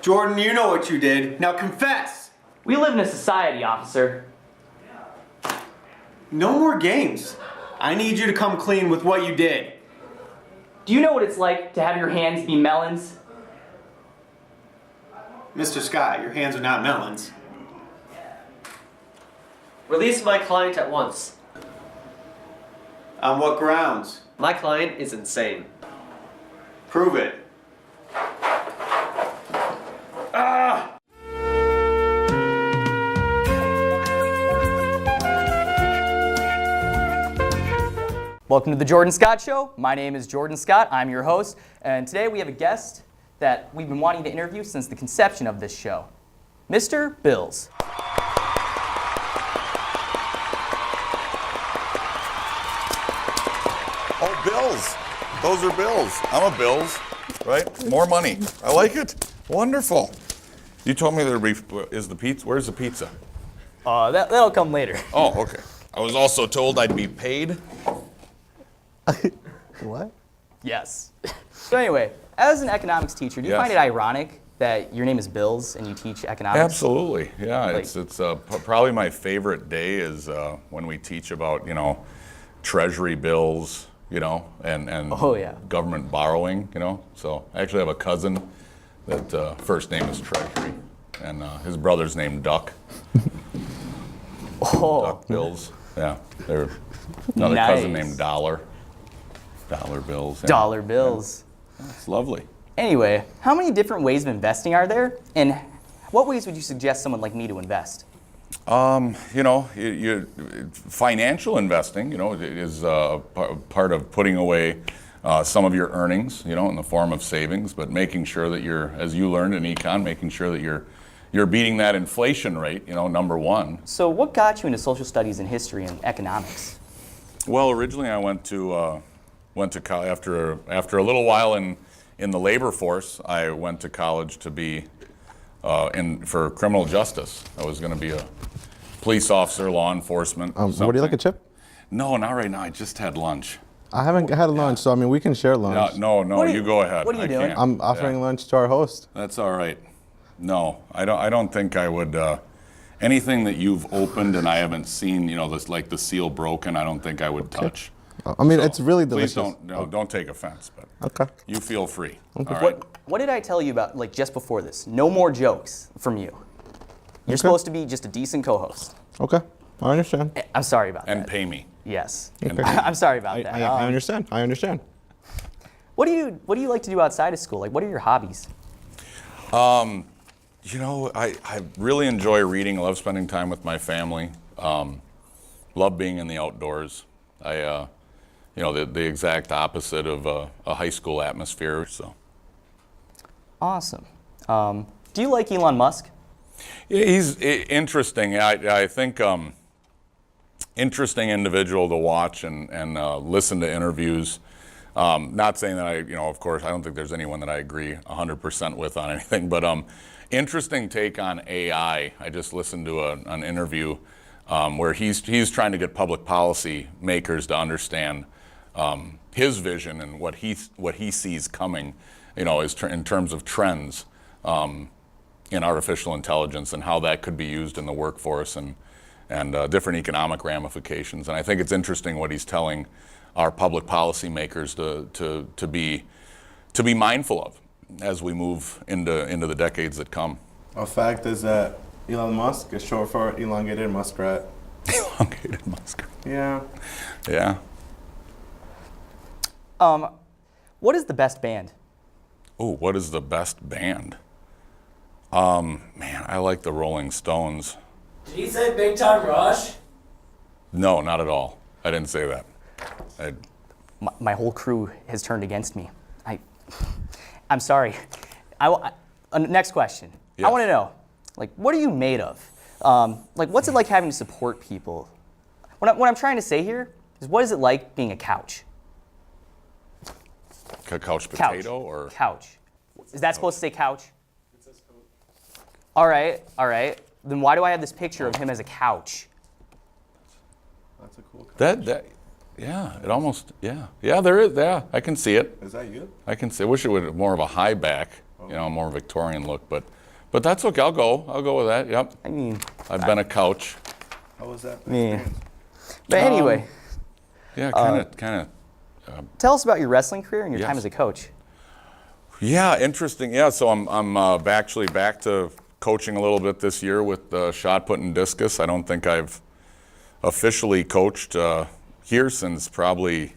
Jordan, you know what you did. Now confess. We live in a society, officer. No more games. I need you to come clean with what you did. Do you know what it's like to have your hands be melons? Mr. Scott, your hands are not melons. Release my client at once. On what grounds? My client is insane. Prove it. Welcome to the Jordan Scott Show. My name is Jordan Scott. I'm your host, and today we have a guest that we've been wanting to interview since the conception of this show, Mr. Bills. Oh, Bills. Those are Bills. I'm a Bills, right? More money. I like it. Wonderful. You told me is the pizza. Where's the pizza? That'll come later. Oh, okay. I was also told I'd be paid. What? Yes. So anyway, as an economics teacher, do you Yes. find it ironic that your name is Bills and you teach economics? Absolutely. Yeah, Like- it's probably my favorite day is when we teach about, treasury bills, and Oh, yeah. government borrowing, So I actually have a cousin that first name is Treasury, and his brother's named Duck. Oh, Duck bills. Yeah. There's another cousin Nice. named Dollar. Dollar bills. Yeah. dollar bills. It's lovely. Anyway, how many different ways of investing are there? And what ways would you suggest someone like me to invest? Financial investing, is part of putting away some of your earnings, in the form of savings, but making sure that you're, as you learned in econ, making sure that you're beating that inflation rate, number one. So what got you into social studies and history and economics? Well, originally I went to college after a little while in the labor force. I went to college to be for criminal justice. I was going to be a police officer, law enforcement. Would you like a chip? No, not right now. I just had lunch. I haven't had lunch, so we can share lunch. No, What are you go ahead. what are you I doing? can't. I'm offering Yeah. lunch to our host. That's all right. No, I don't think I would. Anything that you've opened and I haven't seen, this like the seal broken, I don't think I would touch. It's really delicious. Please don't take offense, but Okay. you feel free. Okay. All right. What did I tell you about, like, just before this? No more jokes from you. You're supposed to be just a decent co-host. Okay. I understand. I'm sorry about And that. pay me. Yes. And I'm sorry about that. I understand. I understand. What do you like to do outside of school? Like, what are your hobbies? I really enjoy reading. I love spending time with my family. Love being in the outdoors. The exact opposite of a high school atmosphere. So Awesome. Do you like Elon Musk? yeah, he's interesting. I think interesting individual to watch and listen to interviews. Not saying that of course, I don't think there's anyone that I agree 100% with on anything, but interesting take on AI. I just listened to an interview where he's trying to get public policy makers to understand his vision and what he sees coming, in terms of trends in artificial intelligence and how that could be used in the workforce and different economic ramifications. And I think it's interesting what he's telling our public policy makers to be mindful of as we move into the decades that come. A fact is that Elon Musk is short for elongated muskrat. Elongated muskrat. Yeah. Yeah. What is the best band? Oh, what is the best band? Man, I like the Rolling Stones. Did he say Big Time Rush? No, not at all. I didn't say that. My whole crew has turned against me. I'm sorry. Next question. Yes. I want to know, like, what are you made of? What's it like having to support people? What I'm trying to say here is, what is it like being a couch? Couch potato or Couch. Is that supposed to say couch? All right. Then why do I have this picture of him as a couch? That's a cool. that? Yeah, it almost. Yeah, there is. Yeah, I can see it. Is that you? I can see. I wish it was more of a high back. more Victorian look. But that's okay. I'll go with that. Yep. I mean, I've been a coach. How was that? yeah. But anyway, Yeah, kind of. tell us about your wrestling career and your time Yes. as a coach. Yeah, interesting. Yeah, so I'm actually back to coaching a little bit this year with shot put and discus. I don't think I've officially coached here since probably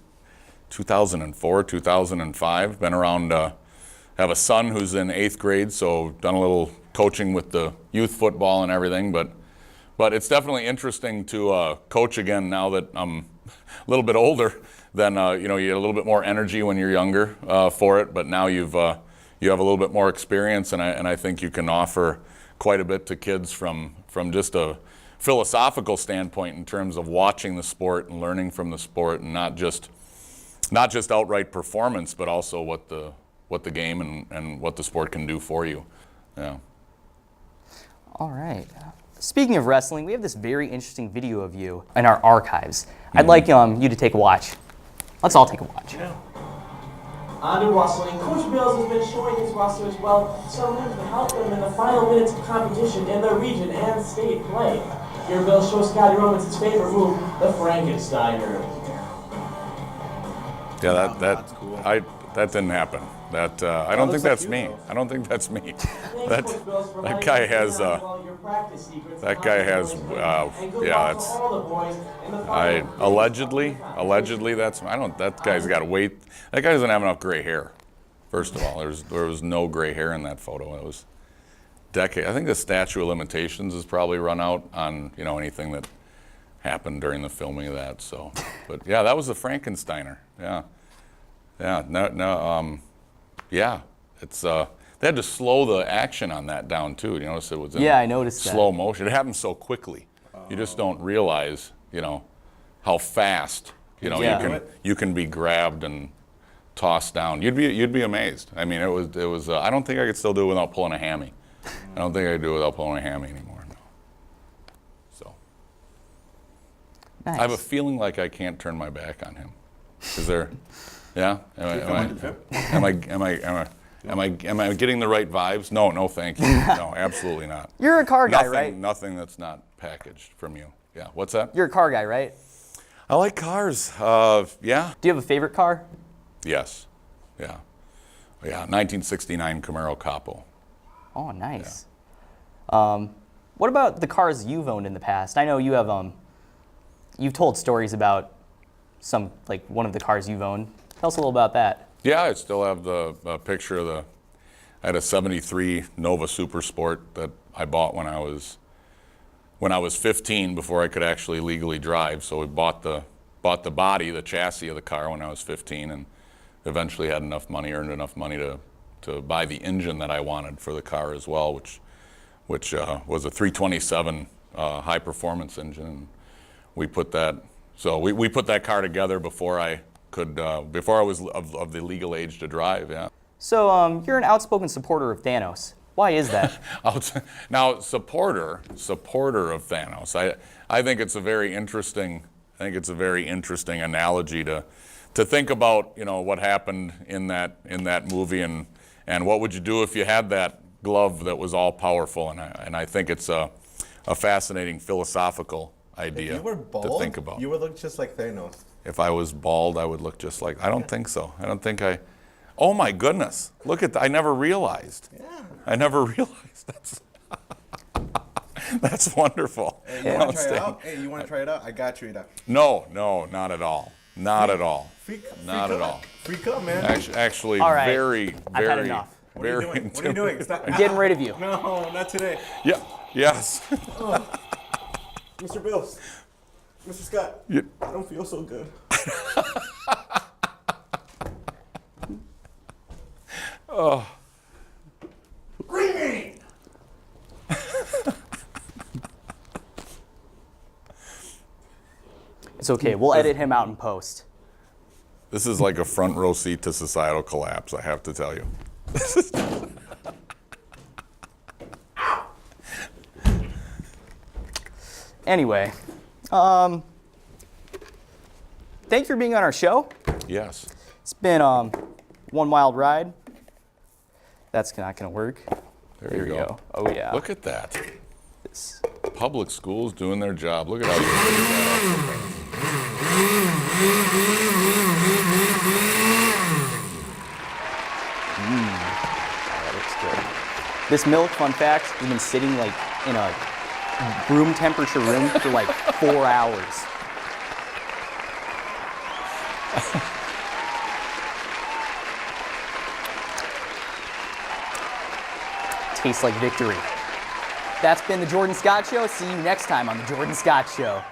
2004, 2005. Been around. Have a son who's in 8th grade, so done a little coaching with the youth football and everything. But it's definitely interesting to coach again now that I'm a little bit older. Then you get a little bit more energy when you're younger for it. But now you have a little bit more experience, and I think you can offer quite a bit to kids from just a philosophical standpoint in terms of watching the sport and learning from the sport, and not just outright performance, but also what the game and what the sport can do for you. Yeah. All right. Speaking of wrestling, we have this very interesting video of you in our archives. I'd like you to take a watch. Let's all take a watch. On to wrestling. Coach Bills has been showing his roster as well some moves to help them in the final minutes of competition in the region and state play. Here, Bill shows Scotty Romans his favorite move, the Frankensteiner. Yeah, That's cool. that didn't happen. That I don't think looks like that's you, me. though. I don't think that's me. Thanks, That Coach Bills, for that letting guy us has in on all your practice secrets that and guy how has to play. And good yeah, luck to it's all the boys in the I final allegedly that's I don't that guy's got to wait. That guy doesn't have enough gray hair. First of all, there was no gray hair in that photo. It was decade. I think the statute of limitations has probably run out on anything that happened during the filming of that. So, but yeah, that was the Frankensteiner. Yeah. Yeah. It's they had to slow the action on that down too. You notice it was in Yeah, I noticed that. slow motion. It happened so quickly. You just don't realize, how fast, Yeah. you can be grabbed and tossed down. You'd be amazed. I mean, it was. I don't think I could still do it without pulling a hammy. I don't think I could do it without pulling a hammy anymore. No. So Nice. I have a feeling like I can't turn my back on him. Is there? Yeah. Am I getting the right vibes? No, thank you. No, absolutely not. You're a car guy, right? Nothing that's not packaged from you. Yeah. What's that? You're a car guy, right? I like cars. Yeah. Do you have a favorite car? Yes. Yeah. 1969 Camaro Capo. Oh, nice. What about the cars you've owned in the past? I know you have you've told stories about one of the cars you've owned. Tell us a little about that. Yeah, I still have the picture of I had a '73 Nova Super Sport that I bought when I was 15, before I could actually legally drive. So we bought the body, the chassis of the car when I was 15, and eventually had enough money, earned enough money to buy the engine that I wanted for the car as well, which was a 327 high performance engine. We put that car together before I was of the legal age to drive. Yeah. So you're an outspoken supporter of Thanos. Why is that? Now, supporter of Thanos. I think it's a very interesting. I think it's a very interesting analogy to think about. What happened in that movie, and what would you do if you had that glove that was all powerful? And I think it's a fascinating philosophical idea If you were bald, to think about. you would look just like Thanos. If I was bald, I would look just like. I don't think so. I don't think I. Oh my goodness! Look at that! I never realized. Yeah. I never realized. That's wonderful. Hey, you want to try it out? Hey, you want to try it out? I got you, Ida. No, not at all. Not at all. Not at all. Freak up, man. Actually, All right. very, I've had very, enough. What are you very. doing? What are you doing? Stop. I'm getting rid of you. No, not today. Yeah. Yes. Mr. Bills. Mr. Scott. Yeah. I don't feel so good. It's okay. We'll edit him out in post. This is like a front row seat to societal collapse. I have to tell you. Anyway, thank you for being on our show. Yes. It's been one wild ride. That's not going to work. There we you go. Oh, yeah. Look at that. This. Public schools doing their job. Look at how you That looks good. This milk, fun fact, has been sitting like in a room temperature room for like 4 hours. Tastes like victory. That's been the Jordan Scott Show. See you next time on the Jordan Scott Show.